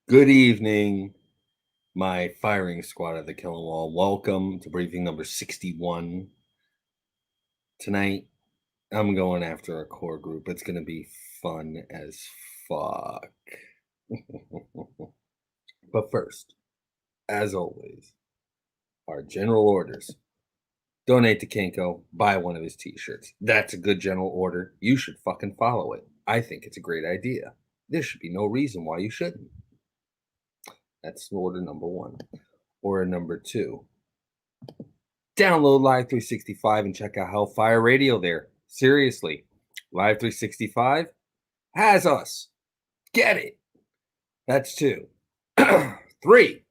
Good evening, my firing squad of the Killing Wall. Welcome to briefing number 61. Tonight, I'm going after a core group. It's going to be fun as fuck. But first, as always, our general orders. Donate to Kinko, buy one of his t-shirts. That's a good general order. You should fucking follow it. I think it's a great idea. There should be no reason why you shouldn't. That's order number one. Order number two. Download Live 365 and check out Hellfire Radio there. Seriously, Live 365 has us. Get it. That's two. Three.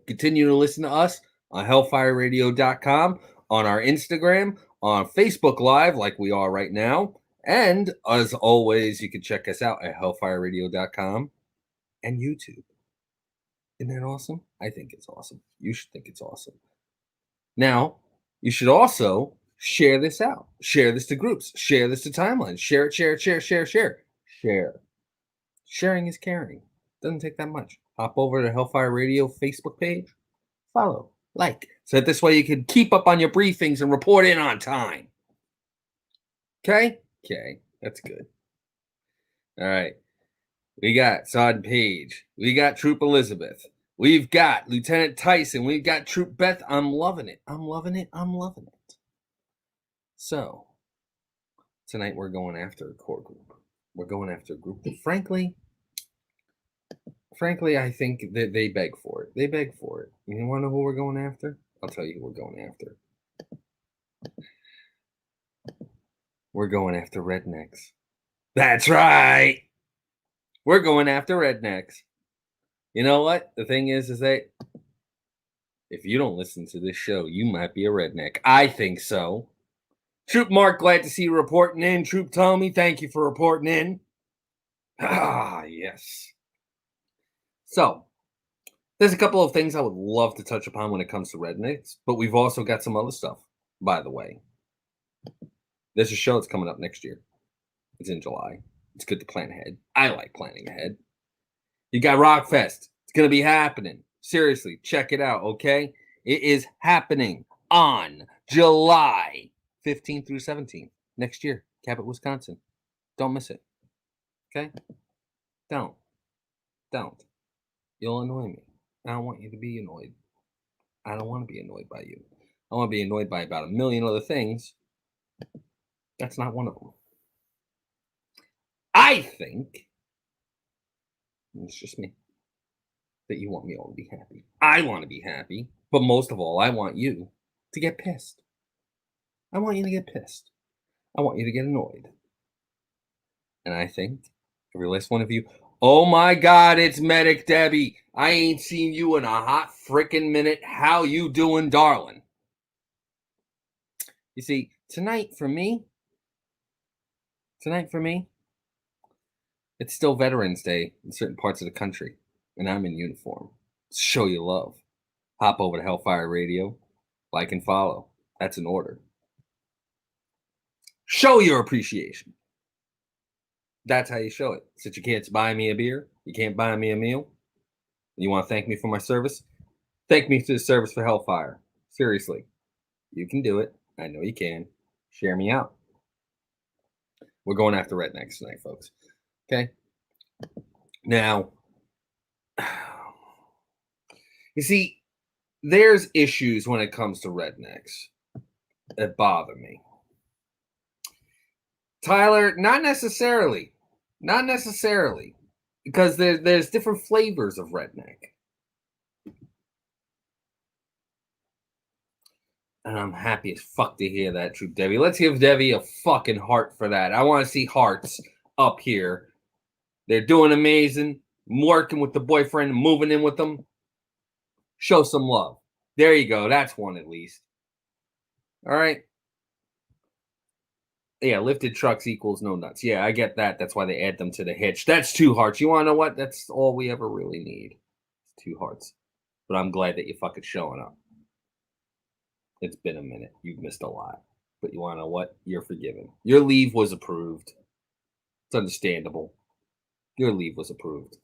Continue to listen to us on hellfireradio.com, on our Instagram, on Facebook Live like we are right now. And as always, you can check us out at hellfireradio.com and YouTube. Isn't that awesome? I think it's awesome. You should think it's awesome. Now, you should also share this out. Share this to groups. Share this to timelines. Share it, share it, share. Sharing is caring. Doesn't take that much. Hop over to Hellfire Radio Facebook page. Follow. Like. So that this way you can keep up on your briefings and report in on time. Okay? Okay. That's good. All right. We got Sod Page. We got Troop Elizabeth. We've got Lieutenant Tyson. We've got Troop Beth. I'm loving it. I'm loving it. So, tonight we're going after a core group. We're going after a group that, frankly, I think that they beg for it. They beg for it. You want to know who we're going after? I'll tell you who we're going after. We're going after Rednecks. That's right. We're going after Rednecks. You know what? The thing is that if you don't listen to this show, you might be a redneck. I think so. Troop Mark, glad to see you reporting in. Troop Tommy, thank you for reporting in. Ah, yes. So, there's a couple of things I would love to touch upon when it comes to rednecks, but we've also got some other stuff, by the way. There's a show that's coming up next year. It's in July. It's good to plan ahead. I like planning ahead. You got Rockfest. It's going to be happening. Seriously, check it out, okay? It is happening on July 15th through 17th next year. Cabot, Wisconsin. Don't miss it. Okay? Don't. You'll annoy me. I don't want you to be annoyed. I don't want to be annoyed by you. I want to be annoyed by about a million other things. That's not one of them. I think, it's just me, that you want me all to be happy. I want to be happy, but most of all, I want you to get pissed. I want you to get pissed. I want you to get annoyed. And I think every last one of you, oh my God, it's Medic Debbie. I ain't seen you in a hot frickin' minute. How you doing, darling? You see, tonight for me, it's still Veterans Day in certain parts of the country, and I'm in uniform. Show you love. Hop over to Hellfire Radio, like and follow. That's an order. Show your appreciation. That's how you show it. Since you can't buy me a beer, you can't buy me a meal, you want to thank me for my service? Thank me for the service for Hellfire. Seriously. You can do it. I know you can. Share me out. We're going after rednecks tonight, folks. Okay? Now, you see, there's issues when it comes to rednecks that bother me. Tyler, not necessarily. Because there's different flavors of redneck. And I'm happy as fuck to hear that, Troop Debbie. Let's give Debbie a fucking heart for that. I want to see hearts up here. They're doing amazing. I'm working with the boyfriend, moving in with them. Show some love. There you go. That's one at least. All right. Yeah, lifted trucks equals no nuts. Yeah, I get that. That's why they add them to the hitch. That's 2 hearts. You want to know what? That's all we ever really need. It's 2 hearts. But I'm glad that you're fucking showing up. It's been a minute. You've missed a lot. But you want to know what? You're forgiven. Your leave was approved. It's understandable. Your leave was approved.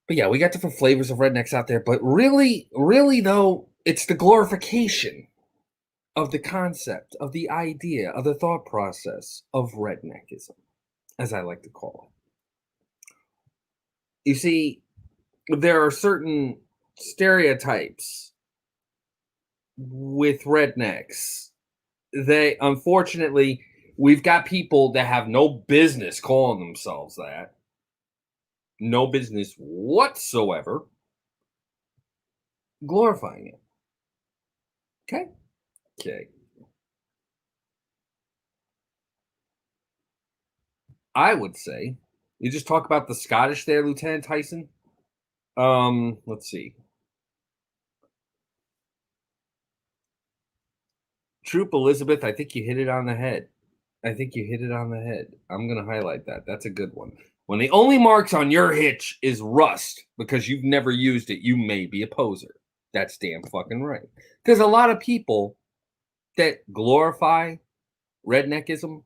But yeah, we got different flavors of rednecks out there. But really, really though, it's the glorification of the concept, of the idea, of the thought process of redneckism, as I like to call it. You see, there are certain stereotypes with rednecks. They unfortunately, we've got people that have no business calling themselves that. No business whatsoever glorifying it. Okay? Okay. I would say you just talk about the Scottish there, Lieutenant Tyson. Let's see. Troop Elizabeth, I think you hit it on the head. I think you hit it on the head. I'm going to highlight that. That's a good one. When the only marks on your hitch is rust because you've never used it, you may be a poser. That's damn fucking right. Because a lot of people that glorify redneckism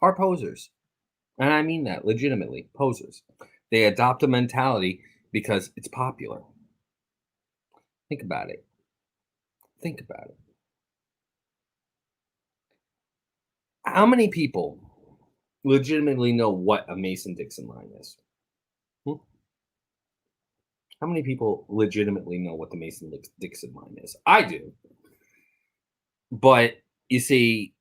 are posers. And I mean that legitimately, posers. They adopt a mentality because it's popular. Think about it. Think about it. How many people legitimately know what a Mason Dixon line is? Hmm? How many people legitimately know what the Mason Dixon line is? I do. But you see,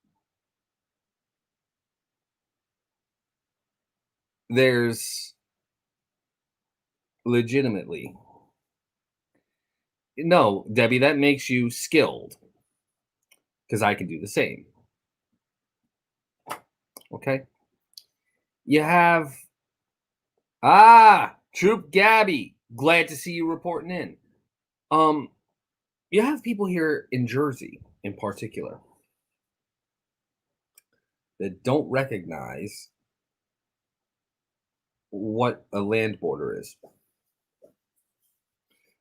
there's legitimately no, Debbie, that makes you skilled because I can do the same. Okay. You have Troop Gabby. Glad to see you reporting in. Um, you have people here in Jersey in particular that don't recognize what a land border is.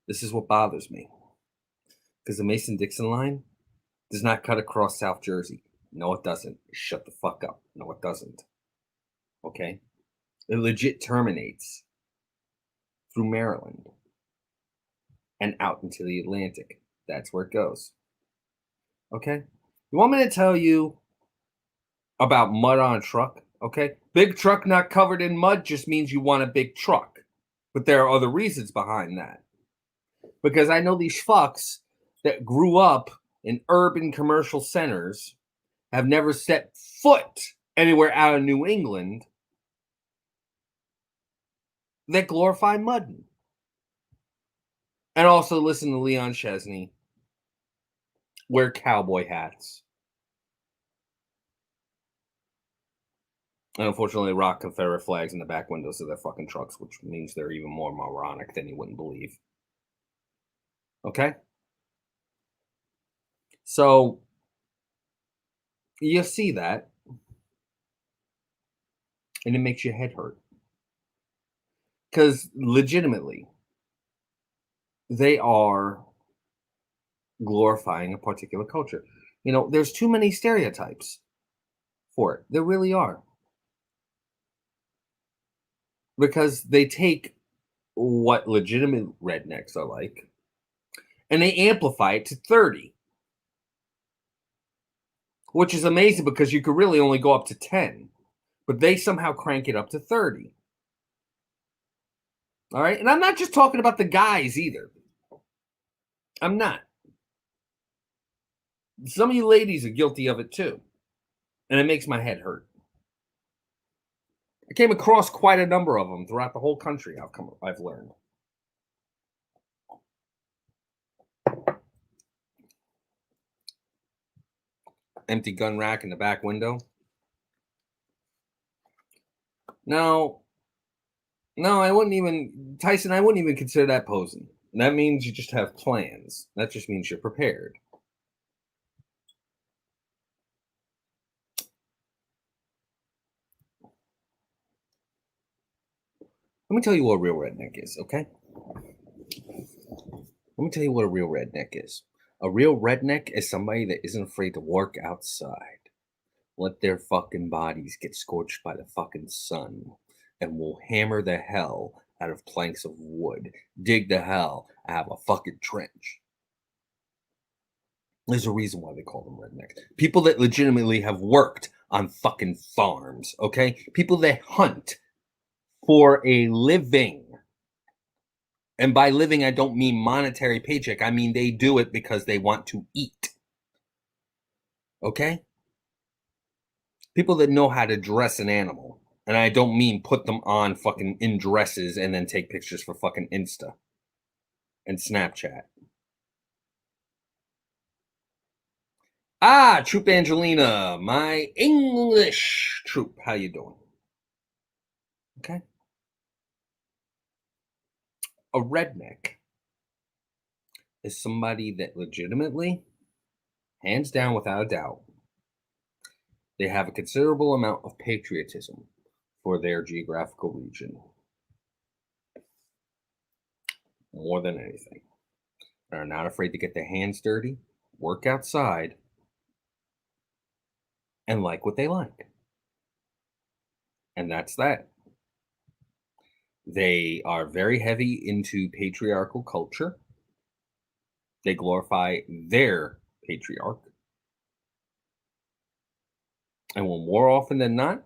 This is what bothers me because the Mason Dixon line does not cut across South Jersey. No, it doesn't. Shut the fuck up. No, it doesn't. Okay. It legit terminates through Maryland and out into the Atlantic. That's where it goes. Okay. You want me to tell you about mud on a truck? Okay. Big truck not covered in mud just means you want a big truck. But there are other reasons behind that. Because I know these fucks that grew up in urban commercial centers have never set foot anywhere out of New England that glorify mudding. And also listen to Leon Chesney wear cowboy hats. And unfortunately, rock Confederate flags in the back windows of their fucking trucks, which means they're even more moronic than you wouldn't believe. Okay? So you see that, and it makes your head hurt. Because legitimately, they are glorifying a particular culture. You know, there's too many stereotypes for it. There really are. Because they take what legitimate rednecks are like and they amplify it to 30, which is amazing because you could really only go up to 10, but they somehow crank it up to 30. All right. And I'm not just talking about the guys either. I'm not. Some of you ladies are guilty of it too. And it makes my head hurt. I came across quite a number of them throughout the whole country. I've learned. Empty gun rack in the back window. No, no, I wouldn't even, Tyson, I wouldn't even consider that posing. That means you just have plans. That just means you're prepared. Let me tell you what a real redneck is, okay? Let me tell you what a real redneck is. A real redneck is somebody that isn't afraid to work outside. Let their fucking bodies get scorched by the fucking sun. and will hammer the hell out of planks of wood, dig the hell out of a fucking trench. There's a reason why they call them rednecks. People that legitimately have worked on fucking farms, okay? People that hunt for a living. And by living, I don't mean monetary paycheck. I mean they do it because they want to eat. Okay? People that know how to dress an animal. And I don't mean put them on fucking in dresses and then take pictures for fucking Insta and Snapchat. Ah, Troop Angelina, my English troop. How you doing? Okay. A redneck is somebody that legitimately, hands down without a doubt, they have a considerable amount of patriotism for their geographical region. More than anything. They're not afraid to get their hands dirty, work outside, and like what they like. And that's that. They are very heavy into patriarchal culture. They glorify their patriarch. And will more often than not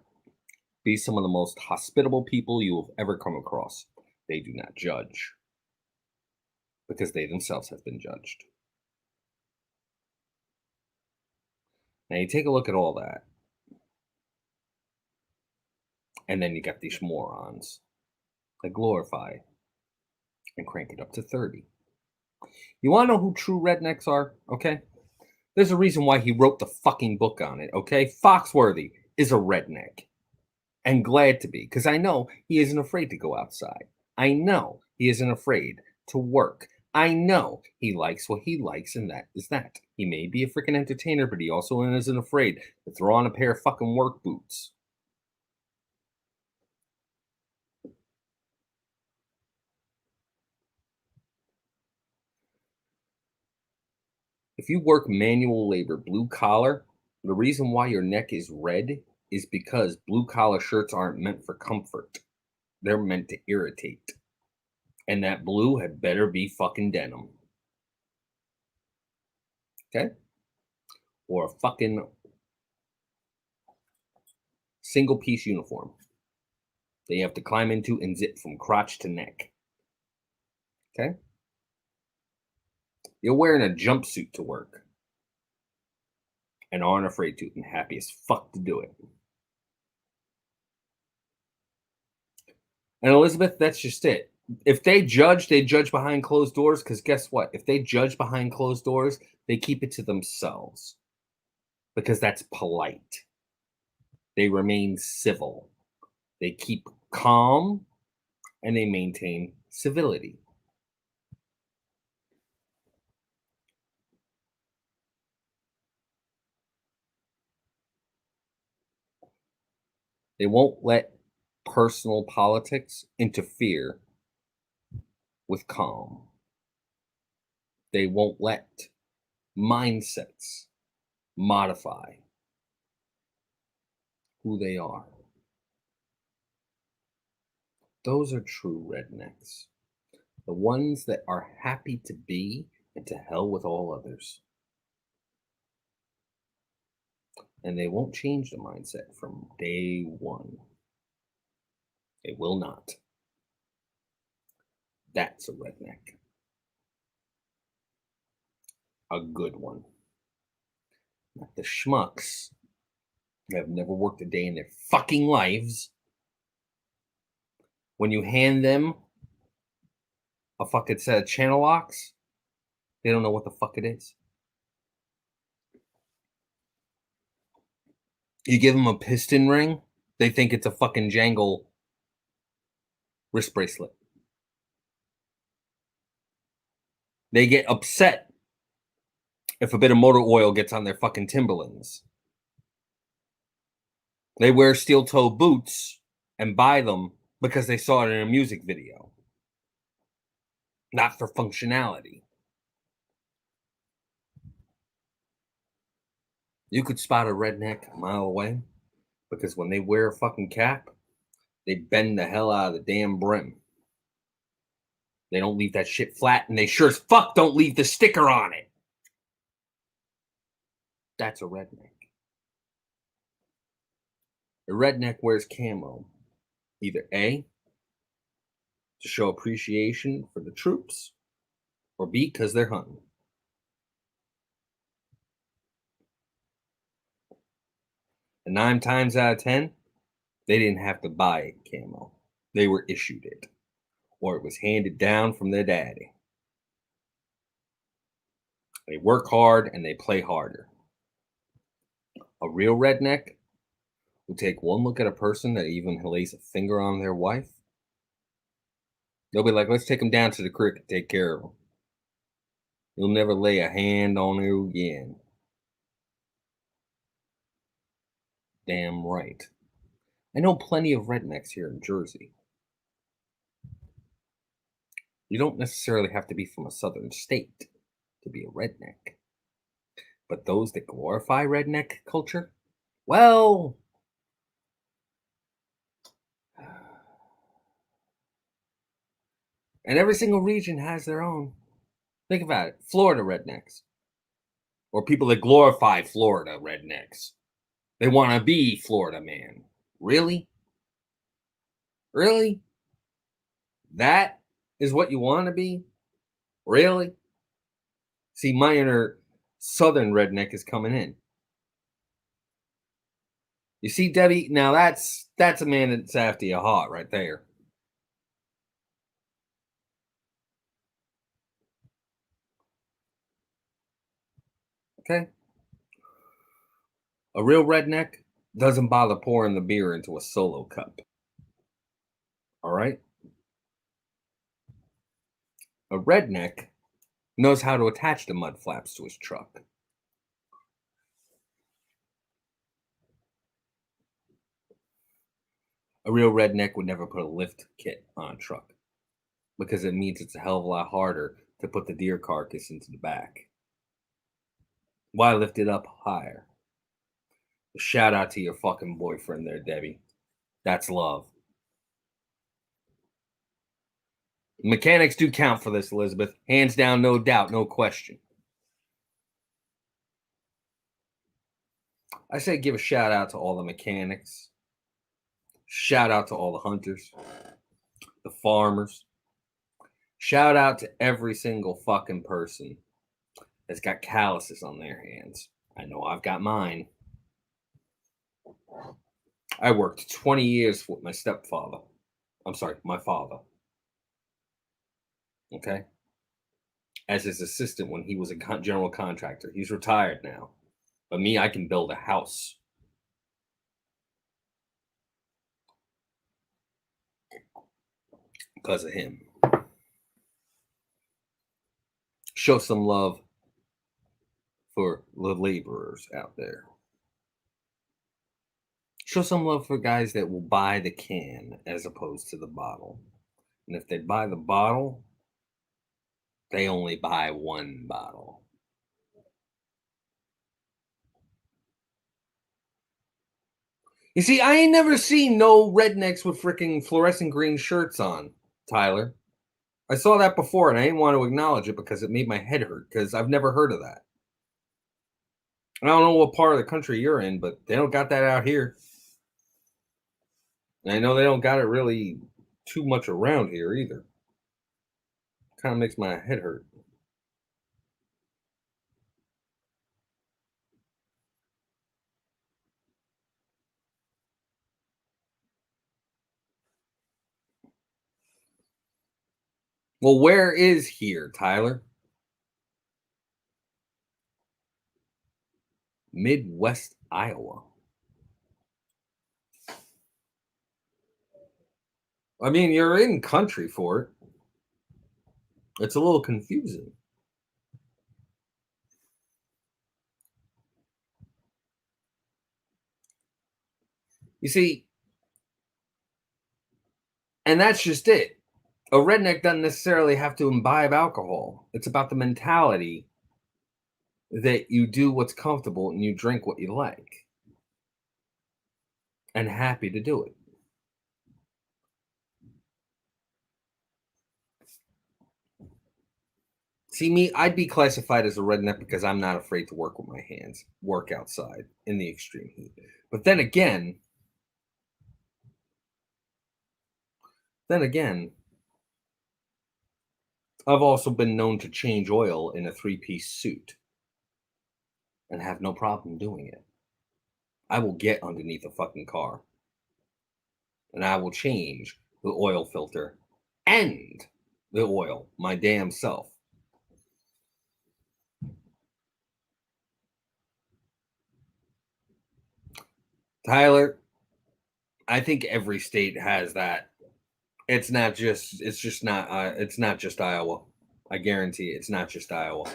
be some of the most hospitable people you have ever come across. They do not judge because they themselves have been judged. Now you take a look at all that, and then you got these morons that glorify and crank it up to 30. You want to know who true rednecks are? Okay. There's a reason why he wrote the fucking book on it. Okay. Foxworthy is a redneck and glad to be because I know he isn't afraid to go outside. I know he isn't afraid to work. I know he likes what he likes, and that is that. He may be a freaking entertainer, but he also isn't afraid to throw on a pair of fucking work boots. If you work manual labor, blue collar, the reason why your neck is red is because blue collar shirts aren't meant for comfort. They're meant to irritate. And that blue had better be fucking denim. Okay? Or a fucking single piece uniform that you have to climb into and zip from crotch to neck. Okay? You're wearing a jumpsuit to work and aren't afraid to and happy as fuck to do it. And Elizabeth, that's just it. If they judge behind closed doors because guess what? If they judge behind closed doors, they keep it to themselves because that's polite. They remain civil. They keep calm and they maintain civility. They won't let personal politics interfere with calm. They won't let mindsets modify who they are. Those are true rednecks. The ones that are happy to be and to hell with all others. And they won't change the mindset from day one. They will not. That's a redneck. A good one. Not the schmucks that have never worked a day in their fucking lives. When you hand them a fucking set of channel locks, they don't know what the fuck it is. You give them a piston ring, they think it's a fucking jangle wrist bracelet. They get upset if a bit of motor oil gets on their fucking Timberlands. They wear steel toe boots and buy them because they saw it in a music video, not for functionality. You could spot a redneck a mile away because when they wear a fucking cap, They bend the hell out of the damn brim. They don't leave that shit flat, and they sure as fuck don't leave the sticker on it. That's a redneck. A redneck wears camo either A, to show appreciation for the troops, or B, because they're hunting. And 9 times out of 10, they didn't have to buy camo. They were issued it, or it was handed down from their daddy. They work hard and they play harder. A real redneck will take one look at a person that even lays a finger on their wife. They'll be like, let's take him down to the creek and take care of him. You'll never lay a hand on her again. Damn right. I know plenty of rednecks here in Jersey. You don't necessarily have to be from a southern state to be a redneck. But those that glorify redneck culture, well, and every single region has their own. Think about it. Florida rednecks, or people that glorify Florida rednecks. They want to be Florida man. Really? Really? That is what you want to be? Really? See, my inner southern redneck is coming in. You see, Debbie, now that's a man that's after your heart right there. Okay? A real redneck doesn't bother pouring the beer into a solo cup. All right? A redneck knows how to attach the mud flaps to his truck. A real redneck would never put a lift kit on a truck because it means it's a hell of a lot harder to put the deer carcass into the back. Why lift it up higher? Shout out to your fucking boyfriend there, Debbie. That's love. Mechanics do count for this, Elizabeth. Hands down, no doubt, no question. I say give a shout out to all the mechanics. Shout out to all the hunters, the farmers. Shout out to every single fucking person that's got calluses on their hands. I know I've got mine. I worked 20 years with my stepfather. I'm sorry, my father. Okay. As his assistant when he was a general contractor. He's retired now. But me, I can build a house. Because of him. Show some love for the laborers out there. Show some love for guys that will buy the can as opposed to the bottle. And if they buy the bottle, they only buy one bottle. You see, I ain't never seen no rednecks with freaking fluorescent green shirts on, Tyler. I saw that before and I didn't want to acknowledge it because it made my head hurt because I've never heard of that. I don't know what part of the country you're in, but they don't got that out here. And I know they don't got it really too much around here either. Kind of makes my head hurt. Well, where is here, Tyler? Midwest Iowa. I mean, you're in country for it. It's a little confusing. You see, and that's just it. A redneck doesn't necessarily have to imbibe alcohol. It's about the mentality that you do what's comfortable and you drink what you like and happy to do it. See me, I'd be classified as a redneck because I'm not afraid to work with my hands, work outside in the extreme heat. But then again, I've also been known to change oil in a three-piece suit and have no problem doing it. I will get underneath a fucking car and I will change the oil filter and the oil my damn self. Tyler, I think every state has that. It's not just Iowa. I guarantee it's not just Iowa.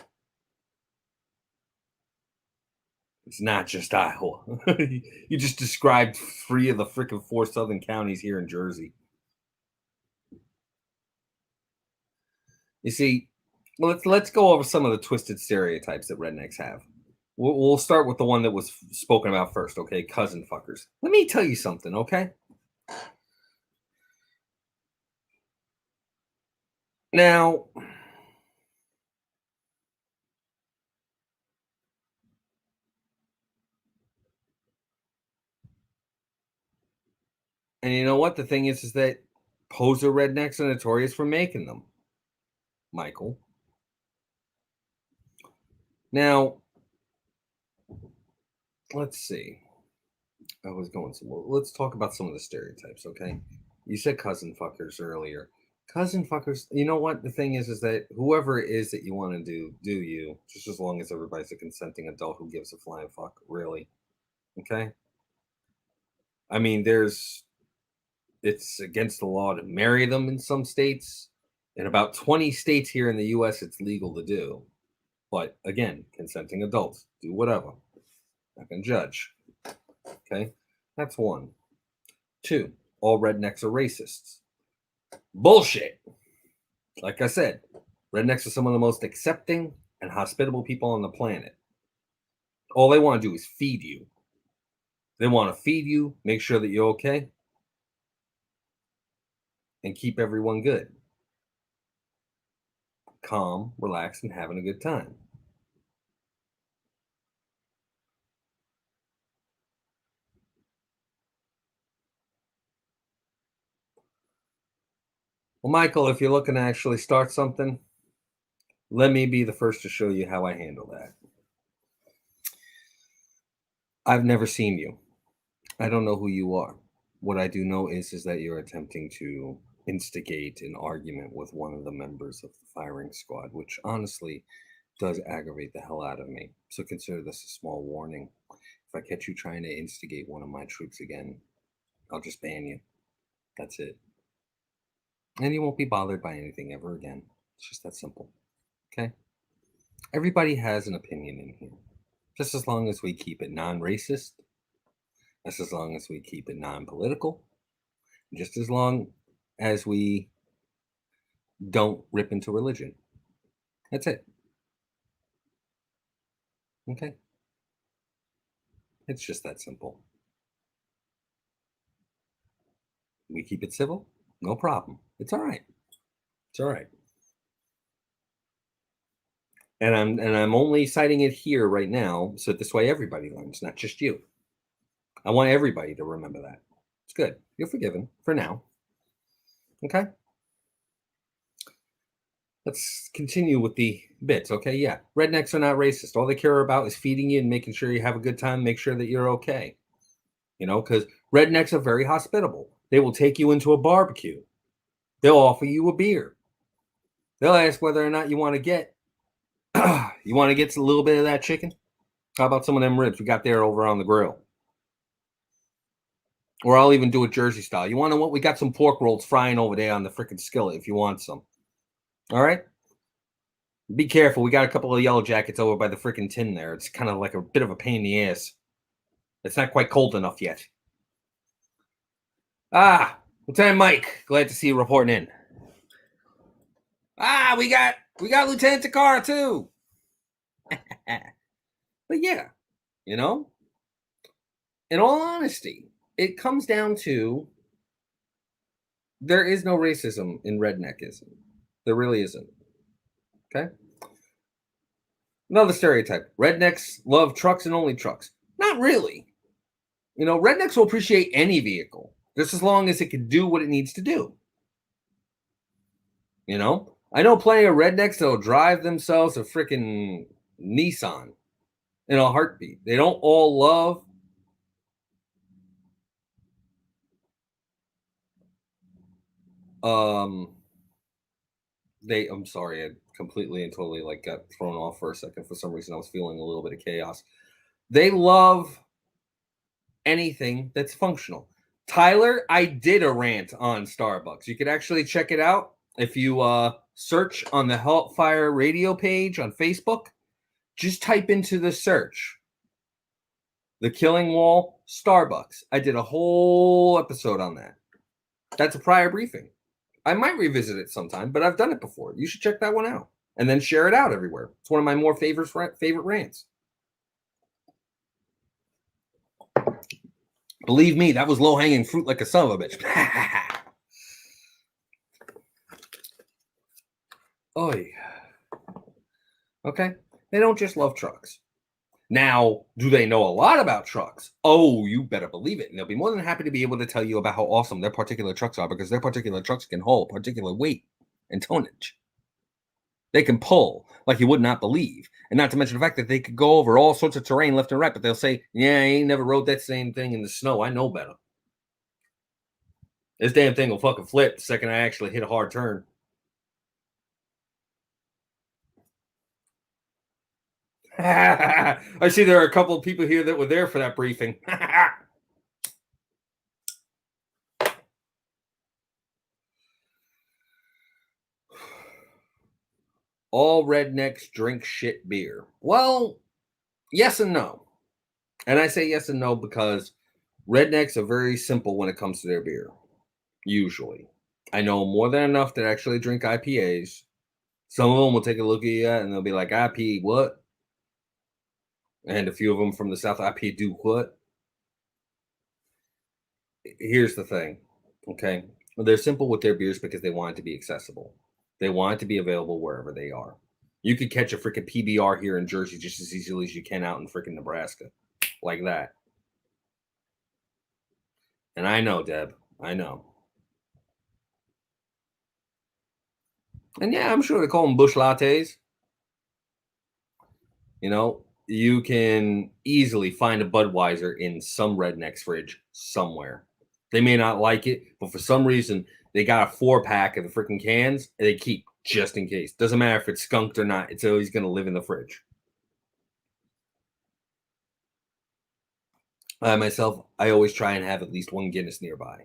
It's not just Iowa. You just described three of the freaking four southern counties here in Jersey. You see, well, let's go over some of the twisted stereotypes that rednecks have. We'll start with the one that was spoken about first, okay? Cousin fuckers. Let me tell you something, okay? Now, and you know what? The thing is that poser rednecks are notorious for making them, Michael. Now, let's see. I was going some. Well, let's talk about some of the stereotypes, okay? You said cousin fuckers earlier. Cousin fuckers. You know what? The thing is that whoever it is that you want to do you. Just as long as everybody's a consenting adult who gives a flying fuck, really. Okay. I mean, it's against the law to marry them in some states. In about 20 states here in the U.S., it's legal to do. But again, consenting adults do whatever. Not gonna judge. Okay, that's one. Two, all rednecks are racists. Bullshit. Like I said, rednecks are some of the most accepting and hospitable people on the planet. All they want to do is feed you. They want to feed you, make sure that you're okay, and keep everyone good, calm, relaxed, and having a good time. Well, Michael, if you're looking to actually start something, let me be the first to show you how I handle that. I've never seen you. I don't know who you are. What I do know is that you're attempting to instigate an argument with one of the members of the firing squad, which honestly does aggravate the hell out of me. So consider this a small warning. If I catch you trying to instigate one of my troops again, I'll just ban you. That's it. And you won't be bothered by anything ever again. It's just that simple. Okay? Everybody has an opinion in here. Just as long as we keep it non racist, just as long as we keep it non political, just as long as we don't rip into religion. That's it. Okay? It's just that simple. We keep it civil, no problem. It's all right. It's all right. And I'm only citing it here right now, so this way everybody learns, not just you. I want everybody to remember that. It's good. You're forgiven for now. Okay? Let's continue with the bits. Okay, yeah. Rednecks are not racist. All they care about is feeding you and making sure you have a good time, make sure that you're okay. Because rednecks are very hospitable. They will take you into a barbecue. They'll offer you a beer. They'll ask whether or not you want to get you want to get a little bit of that chicken? How about some of them ribs we got there over on the grill? Or I'll even do it Jersey style. You want to know what? We got some pork rolls frying over there on the freaking skillet if you want some. All right? Be careful. We got a couple of yellow jackets over by the freaking tin there. It's kind of like a bit of a pain in the ass. It's not quite cold enough yet. Lieutenant Mike, glad to see you reporting in. We got Lieutenant Takara too. But yeah, in all honesty, it comes down to there is no racism in redneckism. There really isn't. Okay? Another stereotype. Rednecks love trucks and only trucks. Not really. Rednecks will appreciate any vehicle, just as long as it can do what it needs to do. I know plenty of rednecks that'll drive themselves a freaking Nissan in a heartbeat. They don't all love um I'm sorry, I completely and totally like got thrown off for a second. For some reason I was feeling a little bit of chaos. They love anything that's functional. Tyler, I did a rant on Starbucks. You could actually check it out if you search on the Hellfire Radio page on Facebook. Just type into the search The Killing Wall Starbucks. I did a whole episode on that. That's a prior briefing. I might revisit it sometime, but I've done it before. You should check that one out and then share it out everywhere. It's one of my more favorite rants. Believe me, that was low hanging fruit like a son of a bitch. Oy. Okay. They don't just love trucks. Now, do they know a lot about trucks? Oh, you better believe it. And they'll be more than happy to be able to tell you about how awesome their particular trucks are, because their particular trucks can hold particular weight and tonnage. They can pull like you would not believe. And not to mention the fact that they could go over all sorts of terrain left and right, but they'll say, yeah, I ain't never rode that same thing in the snow. I know better. This damn thing will fucking flip the second I actually hit a hard turn. I see there are a couple of people here that were there for that briefing. All rednecks drink shit beer. Well, yes and no. And I say yes and no because rednecks are very simple when it comes to their beer. Usually. I know more than enough that actually drink IPAs. Some of them will take a look at you and they'll be like, IP what? And a few of them from the South, IP do what? Here's the thing, okay? They're simple with their beers because they want it to be accessible. They want it to be available wherever they are. You could catch a freaking PBR here in Jersey just as easily as you can out in freaking Nebraska. Like that. And I know, Deb. I know. And yeah, I'm sure they call them bush lattes. You can easily find a Budweiser in some redneck's fridge somewhere. They may not like it, but for some reason, they got a 4-pack of the freaking cans and they keep just in case. Doesn't matter if it's skunked or not, it's always going to live in the fridge. I always try and have at least one Guinness nearby.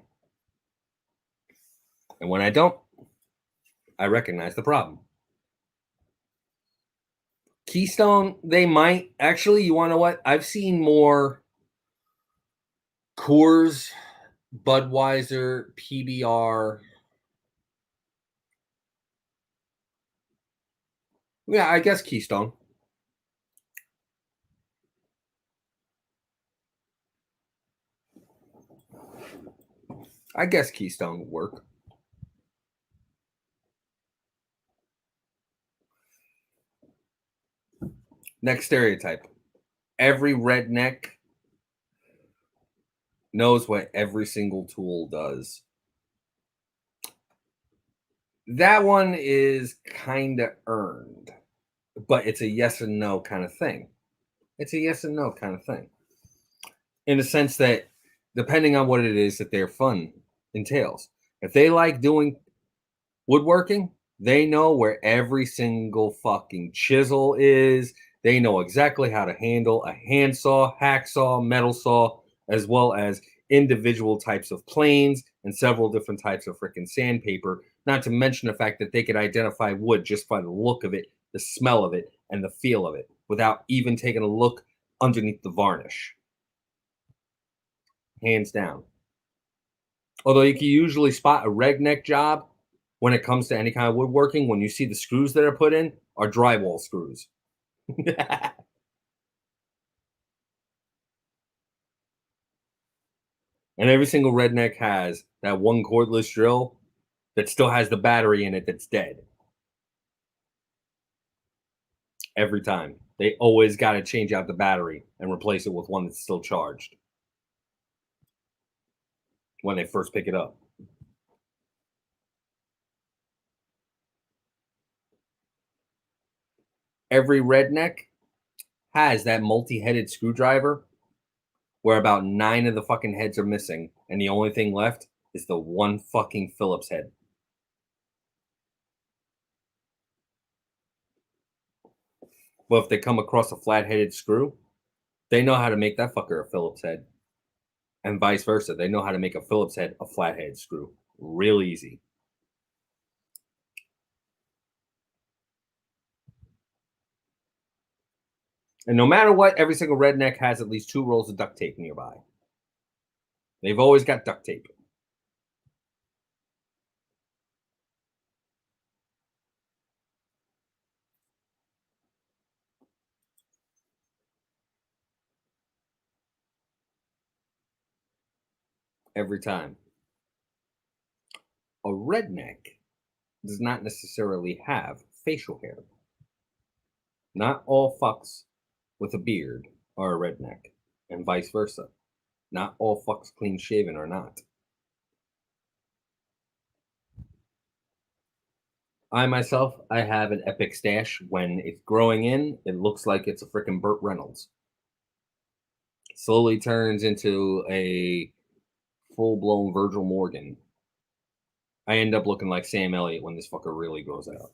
And when I don't, I recognize the problem. Keystone, they might. Actually, you want to know what? I've seen more Coors, Budweiser, PBR. Yeah, I guess Keystone. I guess Keystone would work. Next stereotype. Every redneck knows what every single tool does. That one is kind of earned, but it's a yes and no kind of thing. It's a yes and no kind of thing. In the sense that depending on what it is that their fun entails. If they like doing woodworking, they know where every single fucking chisel is. They know exactly how to handle a handsaw, hacksaw, metal saw, as well as individual types of planes and several different types of freaking sandpaper. Not to mention the fact that they could identify wood just by the look of it, the smell of it, and the feel of it without even taking a look underneath the varnish. Hands down. Although you can usually spot a redneck job when it comes to any kind of woodworking, when you see the screws that are put in, are drywall screws. And every single redneck has that one cordless drill that still has the battery in it that's dead. Every time. They always got to change out the battery and replace it with one that's still charged when they first pick it up. Every redneck has that multi-headed screwdriver where about 9 of the fucking heads are missing, and the only thing left is the one fucking Phillips head. But if they come across a flat-headed screw, they know how to make that fucker a Phillips head. And vice versa. They know how to make a Phillips head a flathead screw. Real easy. And no matter what, every single redneck has at least 2 rolls of duct tape nearby. They've always got duct tape. Every time. A redneck does not necessarily have facial hair. Not all fucks with a beard are a redneck, and vice versa. Not all fucks clean shaven are not. I myself, I have an epic stash. When it's growing in, it looks like it's a freaking Burt Reynolds. Slowly turns into a full-blown Virgil Morgan. I end up looking like Sam Elliott when this fucker really grows out.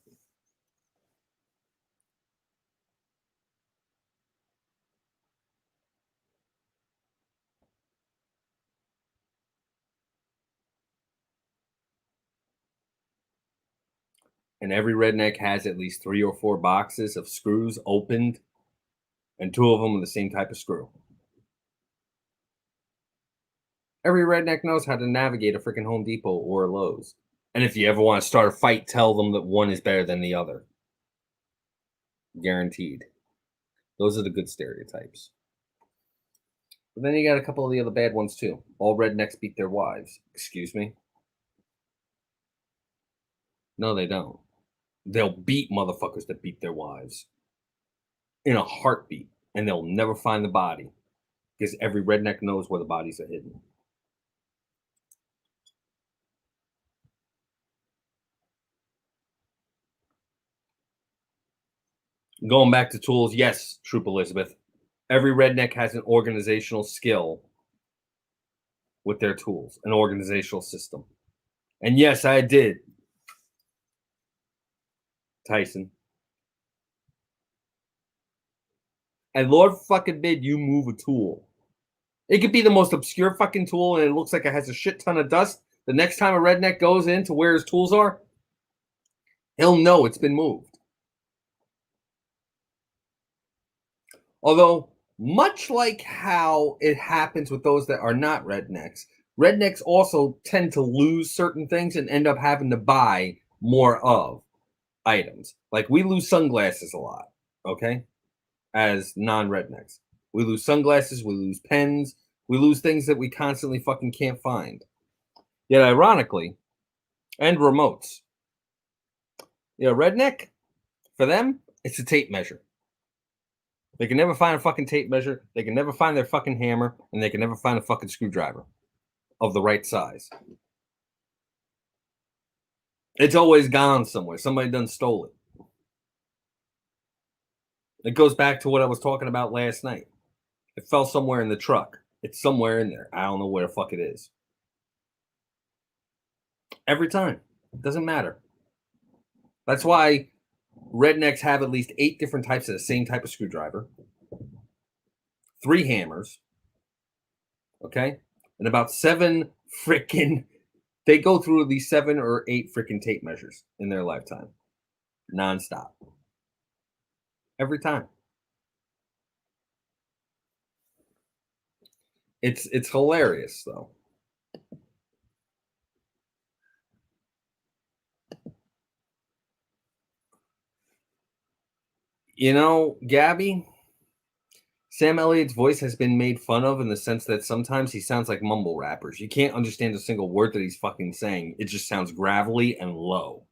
And every redneck has at least 3 or 4 boxes of screws opened, and 2 of them are the same type of screw. Every redneck knows how to navigate a freaking Home Depot or a Lowe's. And if you ever want to start a fight, tell them that one is better than the other. Guaranteed. Those are the good stereotypes. But then you got a couple of the other bad ones too. All rednecks beat their wives. Excuse me? No, they don't. They'll beat motherfuckers that beat their wives in a heartbeat, and they'll never find the body because every redneck knows where the bodies are hidden. Going back to tools, yes, Troop Elizabeth. Every redneck has an organizational skill with their tools, an organizational system. And yes, I did, Tyson. And Lord fucking bid you move a tool. It could be the most obscure fucking tool, and it looks like it has a shit ton of dust. The next time a redneck goes in to where his tools are, he'll know it's been moved. Although, much like how it happens with those that are not rednecks, rednecks also tend to lose certain things and end up having to buy more of items. Like we lose sunglasses a lot, okay? As non-rednecks. We lose sunglasses, we lose pens, we lose things that we constantly fucking can't find. Yet ironically, and remotes. You know, redneck, for them, it's a tape measure. They can never find a fucking tape measure. They can never find their fucking hammer, and they can never find a fucking screwdriver of the right size. It's always gone somewhere. Somebody done stole it. It goes back to what I was talking about last night. It fell somewhere in the truck. It's somewhere in there. I don't know where the fuck it is. Every time. It doesn't matter. That's why rednecks have at least 8 different types of the same type of screwdriver, 3 hammers, okay? And about 7 freaking, they go through at least 7 or 8 freaking tape measures in their lifetime. Nonstop. Every time. It's hilarious though. You know, Gabby, Sam Elliott's voice has been made fun of in the sense that sometimes he sounds like mumble rappers. You can't understand a single word that he's fucking saying. It just sounds gravelly and low.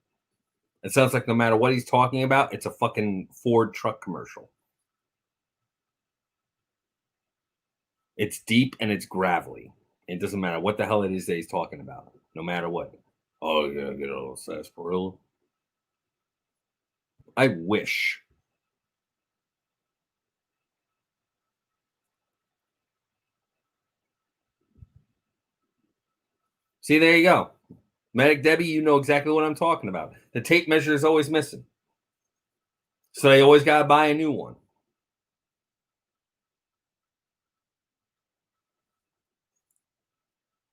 It sounds like no matter what he's talking about, it's a fucking Ford truck commercial. It's deep and it's gravelly. It doesn't matter what the hell it is that he's talking about, no matter what. Oh, yeah, get a little sarsaparilla. I wish. See, there you go. Medic Debbie, you know exactly what I'm talking about. The tape measure is always missing. So they always got to buy a new one.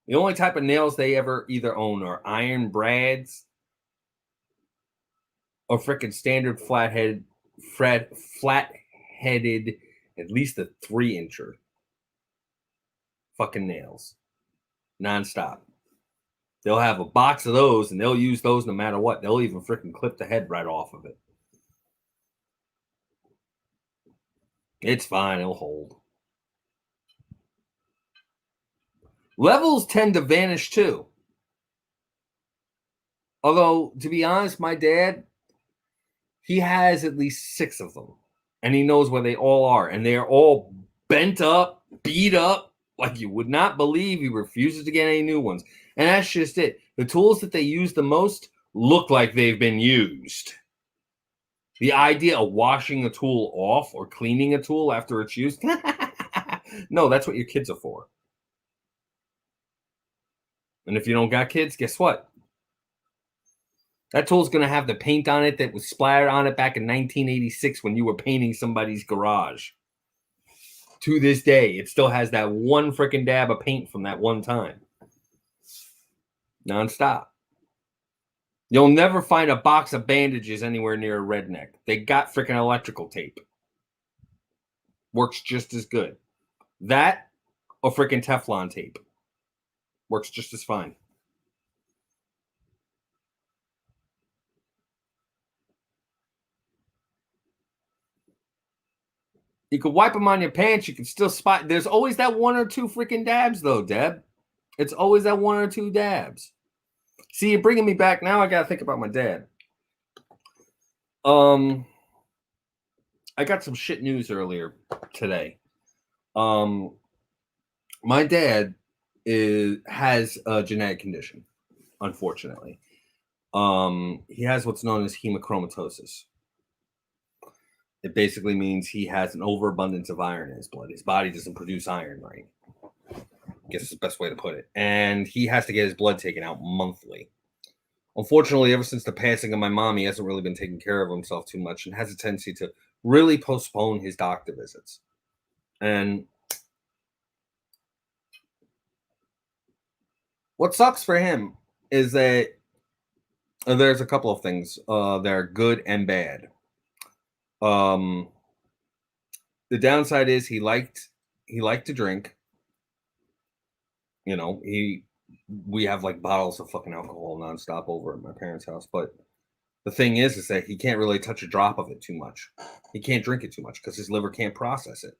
The only type of nails they ever either own are iron brads or freaking standard flat headed, at least a 3-incher fucking nails, nonstop. They'll have a box of those and they'll use those no matter what. They'll even freaking clip the head right off of it. It's fine, it'll hold. Levels tend to vanish too. Although, to be honest, my dad, he has at least 6 of them. And he knows where they all are. And they're all bent up, beat up, like you would not believe. He refuses to get any new ones. And that's just it. The tools that they use the most look like they've been used. The idea of washing a tool off or cleaning a tool after it's used, no, that's what your kids are for. And if you don't got kids, guess what? That tool's going to have the paint on it that was splattered on it back in 1986 when you were painting somebody's garage. To this day, it still has that one freaking dab of paint from that one time. Nonstop. You'll never find a box of bandages anywhere near a redneck. They got freaking electrical tape. Works just as good. That or freaking Teflon tape. Works just as fine. You could wipe them on your pants. You can still spot. There's always that 1 or 2 freaking dabs, though, Deb. It's always that 1 or 2 dabs. See, you're bringing me back. Now I got to think about my dad. I got some shit news earlier today. My dad has a genetic condition, unfortunately. He has what's known as hemochromatosis. It basically means he has an overabundance of iron in his blood. His body doesn't produce iron right. I guess it's the best way to put it. And he has to get his blood taken out monthly. Unfortunately, ever since the passing of my mom, he hasn't really been taking care of himself too much and has a tendency to really postpone his doctor visits. And what sucks for him is that there's a couple of things that are good and bad. The downside is he liked to drink. You know, we have like bottles of fucking alcohol nonstop over at my parents' house. But the thing is that he can't really touch a drop of it too much. He can't drink it too much because his liver can't process it.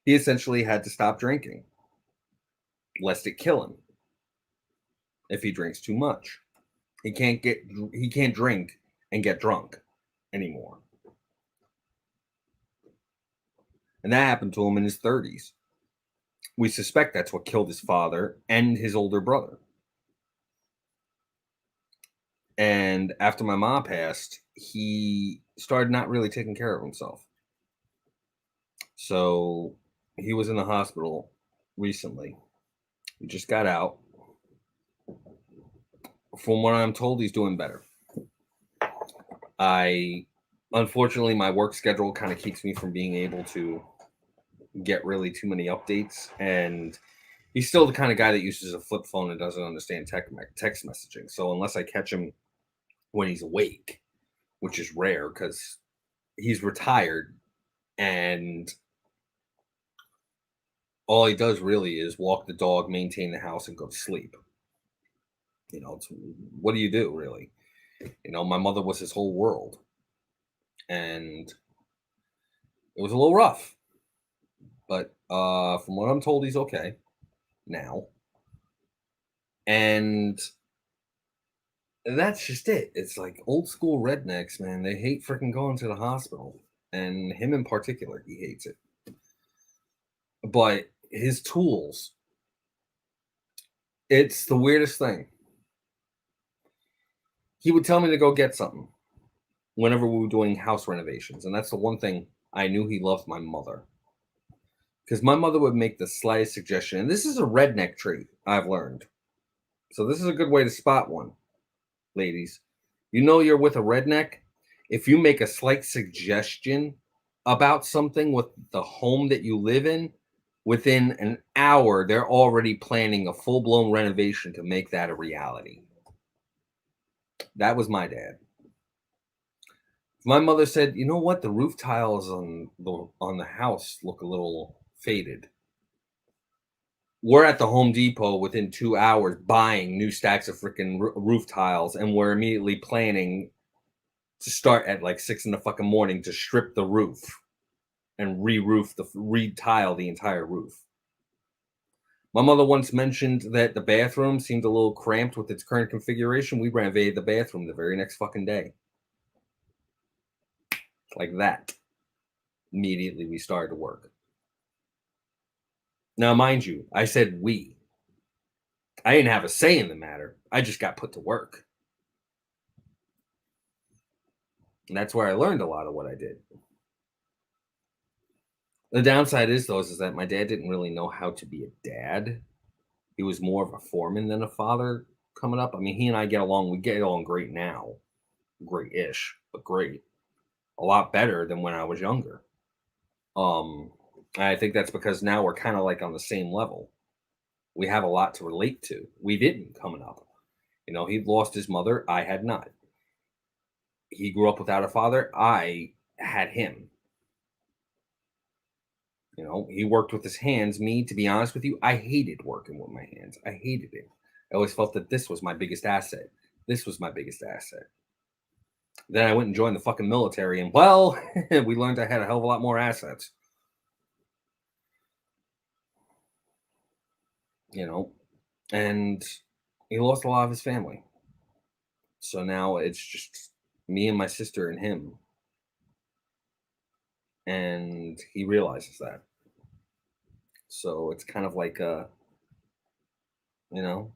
He essentially had to stop drinking, lest it kill him. If he drinks too much, he can't drink and get drunk anymore. And that happened to him in his 30s. We suspect that's what killed his father and his older brother. And after my mom passed, he started not really taking care of himself. So he was in the hospital recently. He just got out. From what I'm told, he's doing better. Unfortunately, my work schedule kind of keeps me from being able to get really too many updates. And he's still the kind of guy that uses a flip phone and doesn't understand text messaging. So unless I catch him when he's awake, which is rare because he's retired and all he does really is walk the dog, maintain the house, and go to sleep. You know, what do you do really? You know, my mother was his whole world. And it was a little rough. But from what I'm told, he's okay now. And that's just it. It's like old school rednecks, man. They hate freaking going to the hospital. and him in particular, he hates it. But his tools, it's the weirdest thing. He would tell me to go get something whenever we were doing house renovations, and that's the one thing I knew he loved my mother. Because my mother would make the slightest suggestion, and this is a redneck trait I've learned. So this is a good way to spot one, ladies. You know you're with a redneck if you make a slight suggestion about something with the home that you live in. Within an hour, they're already planning a full-blown renovation to make that a reality. That was my dad. My mother said, "You know what? The roof tiles on the house look a little faded." We're at the Home Depot within 2 hours buying new stacks of freaking roof tiles, and we're immediately planning to start at like 6 in the fucking morning to strip the roof and re-tile the entire roof. My mother once mentioned that the bathroom seemed a little cramped with its current configuration. We renovated the bathroom the very next fucking day. Like that. Immediately we started to work. Now, mind you, I said we. I didn't have a say in the matter. I just got put to work. And that's where I learned a lot of what I did. The downside is, though, is that my dad didn't really know how to be a dad. He was more of a foreman than a father coming up. I mean, he and I get along. We get along great now. Great-ish, but great. A lot better than when I was younger. I think that's because now we're kind of like on the same level. We have a lot to relate to. We didn't coming up. You know, he lost his mother. I had not. He grew up without a father. I had him. You know, he worked with his hands. Me, to be honest with you, I hated working with my hands. I hated it. I always felt that this was my biggest asset. This was my biggest asset. Then I went and joined the fucking military, and well, we learned I had a hell of a lot more assets. You know, and he lost a lot of his family. So now it's just me and my sister and him. And he realizes that. So it's kind of like you know,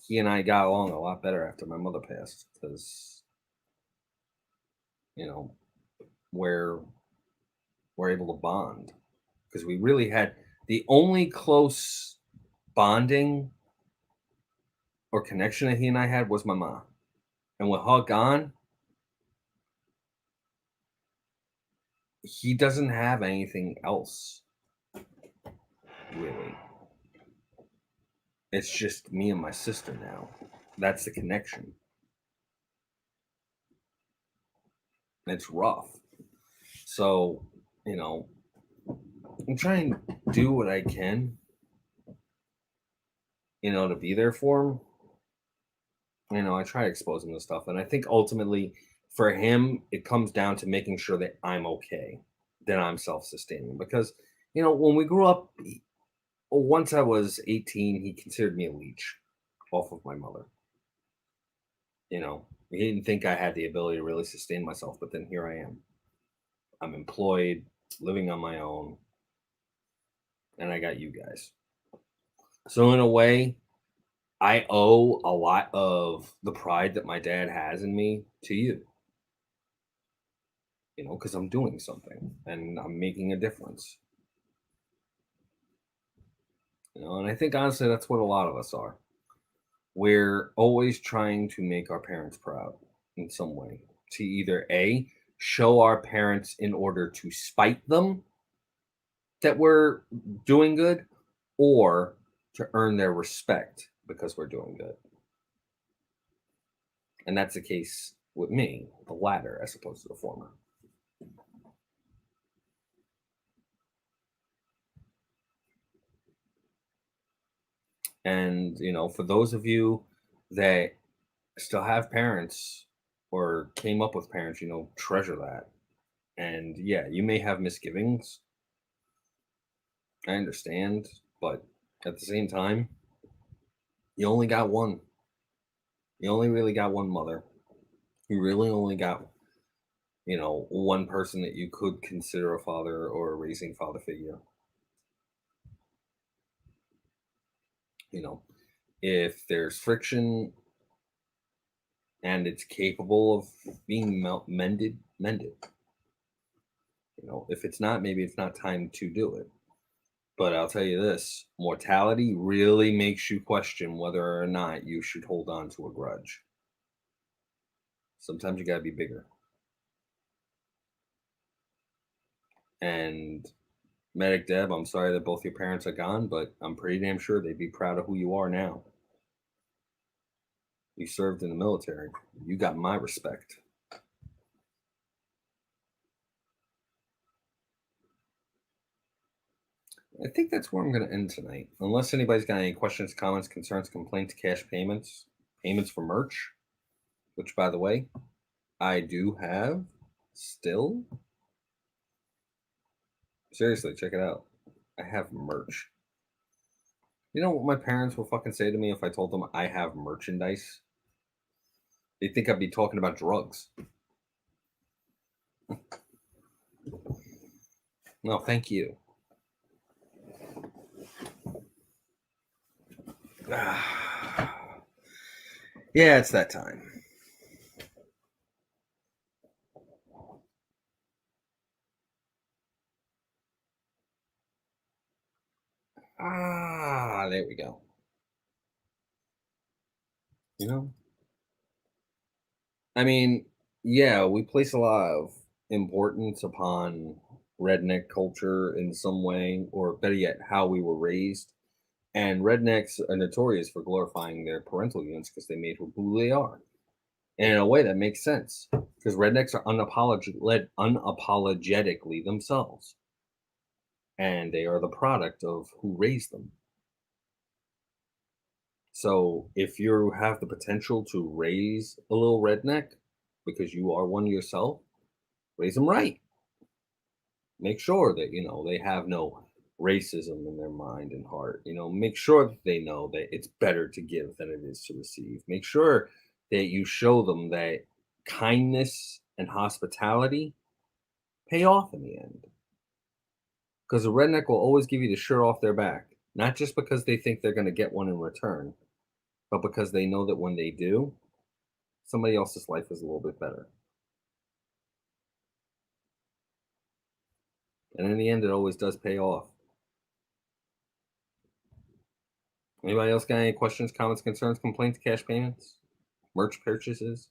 he and I got along a lot better after my mother passed because, you know, we're we're able to bond because we really had the only close bonding or connection that he and I had was my mom. And with her gone, he doesn't have anything else really. It's just me and my sister now. That's the connection. It's rough. So, you know, I'm trying to do what I can, you know, to be there for him. You know, I try to expose him to stuff. And I think ultimately for him, it comes down to making sure that I'm okay, that I'm self sustaining. Because, you know, when we grew up, once I was 18, he considered me a leech off of my mother. You know, he didn't think I had the ability to really sustain myself. But then here I am. I'm employed, living on my own, and I got you guys. So, in a way, I owe a lot of the pride that my dad has in me to you. You know, because I'm doing something and I'm making a difference. You know, and I think honestly that's what a lot of us are. We're always trying to make our parents proud in some way. To either A, show our parents in order to spite them that we're doing good, or to earn their respect because we're doing good. And that's the case with me, the latter as opposed to the former. And, you know, for those of you that still have parents or came up with parents, you know, treasure that. And yeah, you may have misgivings. I understand. But at the same time, you only got one. You only really got one mother. You really only got one person that you could consider a father or a raising father figure. You know, if there's friction and it's capable of being mended, mended. If it's not, maybe it's not time to do it. But I'll tell you this, mortality really makes you question whether or not you should hold on to a grudge. Sometimes you got to be bigger. And Medic Deb, I'm sorry that both your parents are gone, but I'm pretty damn sure they'd be proud of who you are now. You served in the military. You got my respect. I think that's where I'm going to end tonight. Unless anybody's got any questions, comments, concerns, complaints, cash payments, payments for merch, which, by the way, I do have still. Seriously, check it out. I have merch. You know what my parents will fucking say to me if I told them I have merchandise? They think I'd be talking about drugs. No, thank you. Yeah, it's that time. There we go. I mean, yeah, we place a lot of importance upon redneck culture in some way, or better yet, how we were raised. And rednecks are notorious for glorifying their parental units because they made who they are. And in a way that makes sense because rednecks are unapologetically themselves. And they are the product of who raised them. So if you have the potential to raise a little redneck because you are one yourself, raise them right. Make sure that they have no racism in their mind and heart. Make sure that they know that it's better to give than it is to receive. Make sure that you show them that kindness and hospitality pay off in the end. Because a redneck will always give you the shirt off their back, not just because they think they're going to get one in return, but because they know that when they do, somebody else's life is a little bit better. And in the end, it always does pay off. Anybody else got any questions, comments, concerns, complaints, cash payments, merch purchases?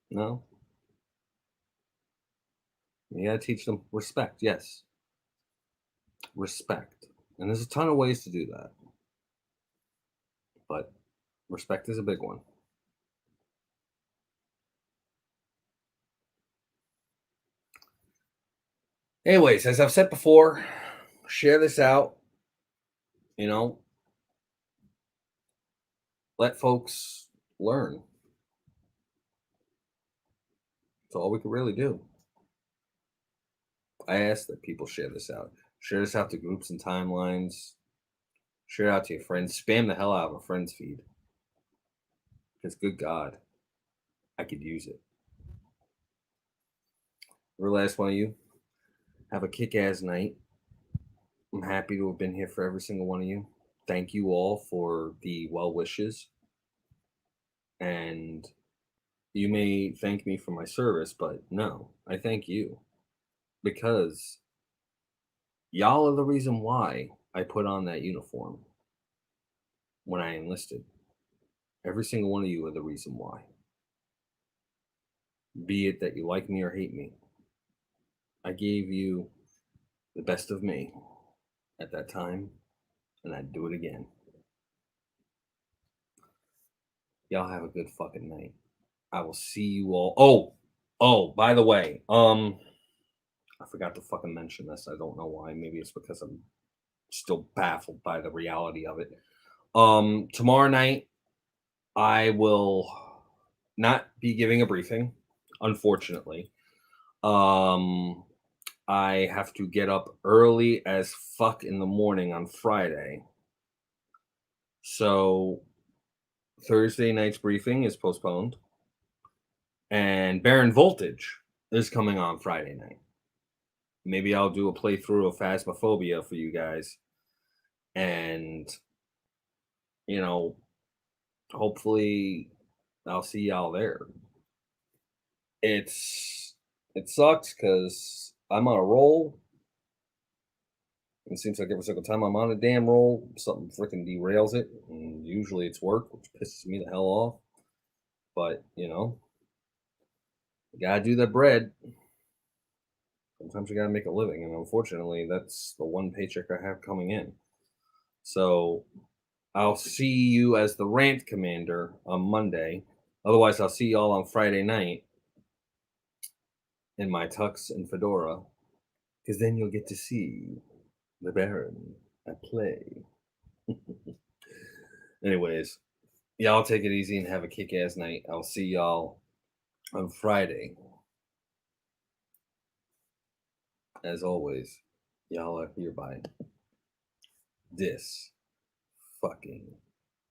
No? You got to teach them respect. Yes. Respect. And there's a ton of ways to do that. But respect is a big one. Anyways, as I've said before, share this out. Let folks learn. That's all we can really do. I ask that people share this out. Share this out to groups and timelines. Share it out to your friends. Spam the hell out of a friend's feed. Because good God, I could use it. Every last one of you, have a kick-ass night. I'm happy to have been here for every single one of you. Thank you all for the well wishes. And you may thank me for my service, but no, I thank you. Because y'all are the reason why I put on that uniform when I enlisted. Every single one of you are the reason why. Be it that you like me or hate me. I gave you the best of me at that time, and I'd do it again. Y'all have a good fucking night. I will see you all. Oh, by the way, I forgot to fucking mention this. I don't know why. Maybe it's because I'm still baffled by the reality of it. Tomorrow night, I will not be giving a briefing, unfortunately. I have to get up early as fuck in the morning on Friday. So Thursday night's briefing is postponed. And Baron Voltage is coming on Friday night. Maybe I'll do a playthrough of Phasmophobia for you guys. And, you know, hopefully I'll see y'all there. It sucks because I'm on a roll. It seems like every single time I'm on a damn roll, something freaking derails it. And usually it's work, which pisses me the hell off. But, you gotta do that bread. Sometimes you gotta make a living. And unfortunately, that's the one paycheck I have coming in. So I'll see you as the rant commander on Monday. Otherwise, I'll see y'all on Friday night in my tux and fedora. Because then you'll get to see the Baron at play. Anyways, y'all take it easy and have a kick-ass night. I'll see y'all on Friday. As always, y'all are hereby this fucking